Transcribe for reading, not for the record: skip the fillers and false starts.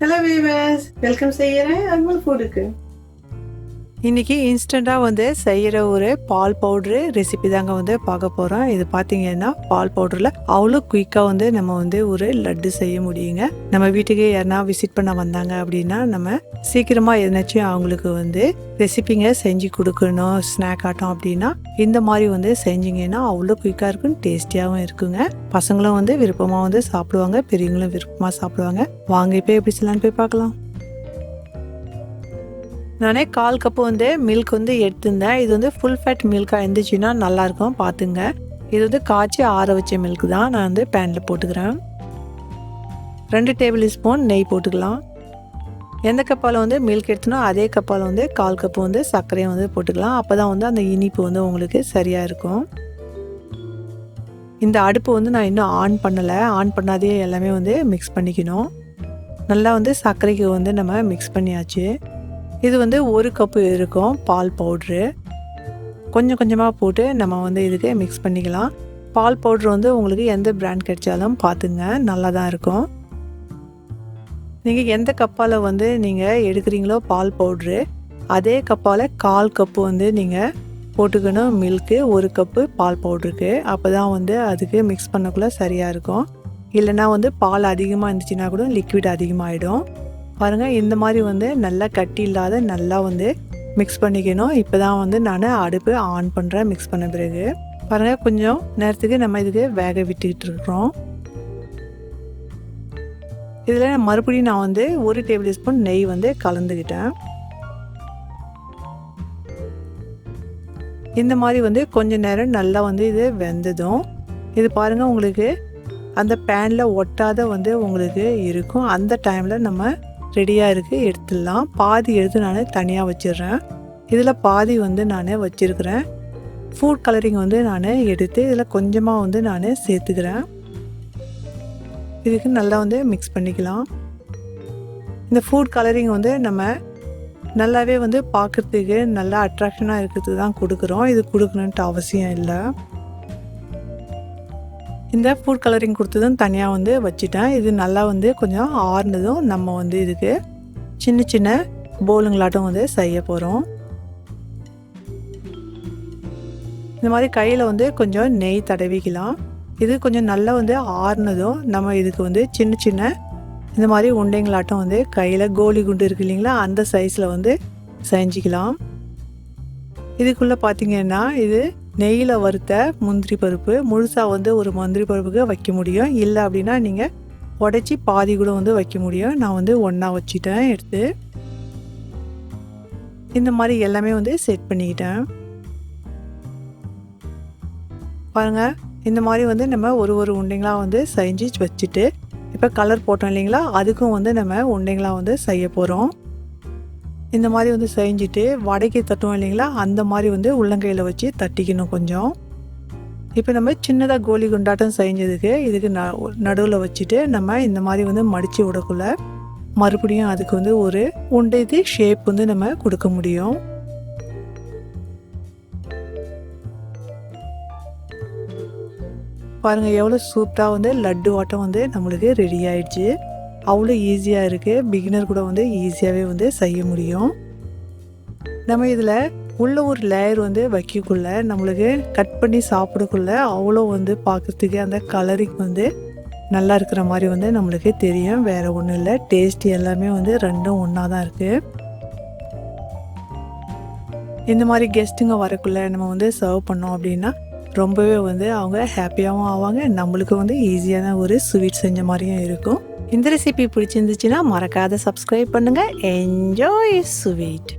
Hello viewers, welcome செய்கிறேன் அக்மல் ஃபுட்டுக்கு. இன்றைக்கி இன்ஸ்டண்ட்டாக வந்து செய்கிற ஒரு பால் பவுட்ரு ரெசிபி தாங்க வந்து பார்க்க போகிறோம். இது பார்த்தீங்கன்னா பால் பவுடரில் அவ்வளோ குயிக்காக வந்து நம்ம வந்து ஒரு லட்டு செய்ய முடியுங்க. நம்ம வீட்டுக்கு யாருனா விசிட் பண்ண வந்தாங்க அப்படின்னா நம்ம சீக்கிரமாக எதனாச்சும் அவங்களுக்கு வந்து ரெசிபிங்க செஞ்சு கொடுக்கணும், ஸ்நாக் ஆட்டம் அப்படின்னா இந்த மாதிரி வந்து செஞ்சிங்கன்னா அவ்வளோ குயிக்காக இருக்கும், டேஸ்டியாகவும் இருக்குங்க. பசங்களும் வந்து விருப்பமாக வந்து சாப்பிடுவாங்க, பெரியவங்களும் விருப்பமாக சாப்பிடுவாங்க. வாங்க இப்போ எப்படி செய்யலான்னு போய் பார்க்கலாம். நானே 1/4 கப்பு வந்து மில்க் வந்து எடுத்திருந்தேன். இது வந்து ஃபுல் ஃபேட் மில்காக இருந்துச்சுன்னா நல்லாயிருக்கும், பார்த்துங்க. இது வந்து காய்ச்சி ஆற வச்ச மில்க் தான். நான் வந்து பேனில் போட்டுக்கிறேன். 2 டேபிள் ஸ்பூன் நெய் போட்டுக்கலாம். எந்த கப்பால் வந்து மில்க் எடுத்தனோ அதே கப்பால் வந்து 1/4 கப்பு வந்து சர்க்கரையை வந்து போட்டுக்கலாம். அப்போ தான் வந்து அந்த இனிப்பு வந்து உங்களுக்கு சரியாக இருக்கும். இந்த அடுப்பு வந்து நான் இன்னும் ஆன் பண்ணலை. ஆன் பண்ணாதே எல்லாமே வந்து மிக்ஸ் பண்ணிக்கணும். நல்லா வந்து சர்க்கரைக்கு வந்து நம்ம மிக்ஸ் பண்ணியாச்சு. இது வந்து 1 கப்பு இருக்கும் பால் பவுட்ரு. கொஞ்சம் கொஞ்சமாக போட்டு நம்ம வந்து இதுக்கு மிக்ஸ் பண்ணிக்கலாம். பால் பவுட்ரு வந்து உங்களுக்கு எந்த பிராண்ட் கிடைச்சாலும் பார்த்துங்க, நல்லா தான் இருக்கும். நீங்கள் எந்த கப்பால் வந்து நீங்கள் எடுக்கிறீங்களோ பால் பவுட்ரு, அதே கப்பால் 1/4 கப்பு வந்து நீங்கள் போட்டுக்கணும் மில்க்கு 1 கப்பு பால் பவுட்ருக்கு. அப்போ தான் வந்து அதுக்கு மிக்ஸ் பண்ணக்குள்ளே சரியாக இருக்கும். இல்லைனா வந்து பால் அதிகமாக இருந்துச்சுன்னா கூட லிக்விட் அதிகமாகிடும். பாருங்கள், இந்த மாதிரி வந்து நல்லா கட்டி இல்லாத நல்லா வந்து மிக்ஸ் பண்ணிக்கணும். இப்போ தான் வந்து நான் அடுப்பு ஆன் பண்ணுறேன். மிக்ஸ் பண்ண பிறகு பாருங்கள், கொஞ்சம் நேரத்துக்கு நம்ம இதுக்கு வேக விட்டுக்கிட்டு இருக்கிறோம். இதில் மறுபடியும் நான் வந்து 1 டேபிள் ஸ்பூன் நெய் வந்து கலந்துக்கிட்டேன். இந்த மாதிரி வந்து கொஞ்சம் நேரம் நல்லா வந்து இது வெந்ததும் இது பாருங்கள், உங்களுக்கு அந்த பேனில் ஒட்டாத வந்து உங்களுக்கு இருக்கும். அந்த டைமில் நம்ம ரெடியாக இருக்குது, எடுத்துடலாம். பாதி எடுத்து நான் தனியாக வச்சிடுறேன். இதில் பாதி வந்து நான் வச்சுருக்கிறேன். ஃபுட் கலரிங் வந்து நான் எடுத்து இதில் கொஞ்சமாக வந்து நான் சேர்த்துக்கிறேன். இதுக்கு நல்லா வந்து மிக்ஸ் பண்ணிக்கலாம். இந்த ஃபுட் கலரிங் வந்து நம்ம நல்லாவே வந்து பார்க்குறதுக்கு நல்லா அட்ராக்ஷனாக இருக்கிறதுக்கு தான் கொடுக்குறோம். இது கொடுக்கணுன்ட்டு அவசியம் இல்லை. இந்த ஃபுட் கலரிங் கொடுத்ததும் தனியாக வந்து வச்சுட்டேன். இது நல்லா வந்து கொஞ்சம் ஆறுனதும் நம்ம வந்து இதுக்கு சின்ன சின்ன போலுங்களாட்டம் வந்து செய்ய போகிறோம். இந்த மாதிரி கையில் வந்து கொஞ்சம் நெய் தடவிக்கலாம். இது கொஞ்சம் நல்லா வந்து ஆறுனதும் நம்ம இதுக்கு வந்து சின்ன சின்ன இந்த மாதிரி உண்டைங்களாட்டம் வந்து கையில் கோலி குண்டு இருக்கு இல்லைங்களா, அந்த சைஸில் வந்து செஞ்சுக்கலாம். இதுக்குள்ளே பார்த்திங்கன்னா இது நெய்யில் வறுத்த முந்திரி பருப்பு. முழுசாக வந்து ஒரு முந்திரி பருப்புக்கு வைக்க முடியும். இல்லை அப்படின்னா நீங்கள் உடைச்சி பாதி கூட வந்து வைக்க முடியும். நான் வந்து ஒன்றா வச்சுட்டேன் எடுத்து. இந்த மாதிரி எல்லாமே வந்து செட் பண்ணிக்கிட்டேன். பாருங்கள், இந்த மாதிரி வந்து நம்ம ஒரு உண்டைங்களாக வந்து செஞ்சு வச்சுட்டு இப்போ கலர் போட்டோம் இல்லைங்களா, அதுக்கும் வந்து நம்ம உண்டைங்களாக வந்து செய்ய போகிறோம். இந்த மாதிரி வந்து செஞ்சுட்டு வடைக்கு தட்டுவோம் இல்லைங்களா, அந்த மாதிரி வந்து உள்ளங்கையில் வச்சு தட்டிக்கணும் கொஞ்சம். இப்போ நம்ம சின்னதாக கோலி குண்டாட்டம் செஞ்சதுக்கு இதுக்கு நடுவில் வச்சுட்டு நம்ம இந்த மாதிரி வந்து மடித்து விடக்குள்ள மறுபடியும் அதுக்கு வந்து ஒரு உண்டைக்கு ஷேப் வந்து நம்ம கொடுக்க முடியும். பாருங்கள், எவ்வளோ சூப்பராக வந்து லட்டு ஆட்டம் வந்து நம்மளுக்கு ரெடி ஆயிடுச்சு. அவ்வளோ ஈஸியாக இருக்குது. பிகினர் கூட வந்து ஈஸியாகவே வந்து செய்ய முடியும். நம்ம இதில் உள்ள ஒரு லேயர் வந்து வைக்கக்குள்ள நம்மளுக்கு கட் பண்ணி சாப்பிடக்குள்ள அவ்வளோ வந்து பார்க்குறதுக்கு அந்த கலரிங் வந்து நல்லா இருக்கிற மாதிரி வந்து நம்மளுக்கு தெரியும். வேறு ஒன்றும் இல்லை, டேஸ்ட் எல்லாமே வந்து ரெண்டும் ஒன்றா தான் இருக்குது. இந்த மாதிரி கெஸ்ட்டுங்க வரக்குள்ள நம்ம வந்து சர்வ் பண்ணோம் அப்படின்னா ரொம்பவே வந்து அவங்க ஹாப்பியாகவும் ஆவாங்க. நம்மளுக்கு வந்து ஈஸியான ஒரு ஸ்வீட் செஞ்ச மாதிரியும் இருக்கும். இந்த ரெசிபி பிடிச்சிருந்துச்சுன்னா மறக்காத சப்ஸ்கிரைப் பண்ணுங்கள். Enjoy sweet.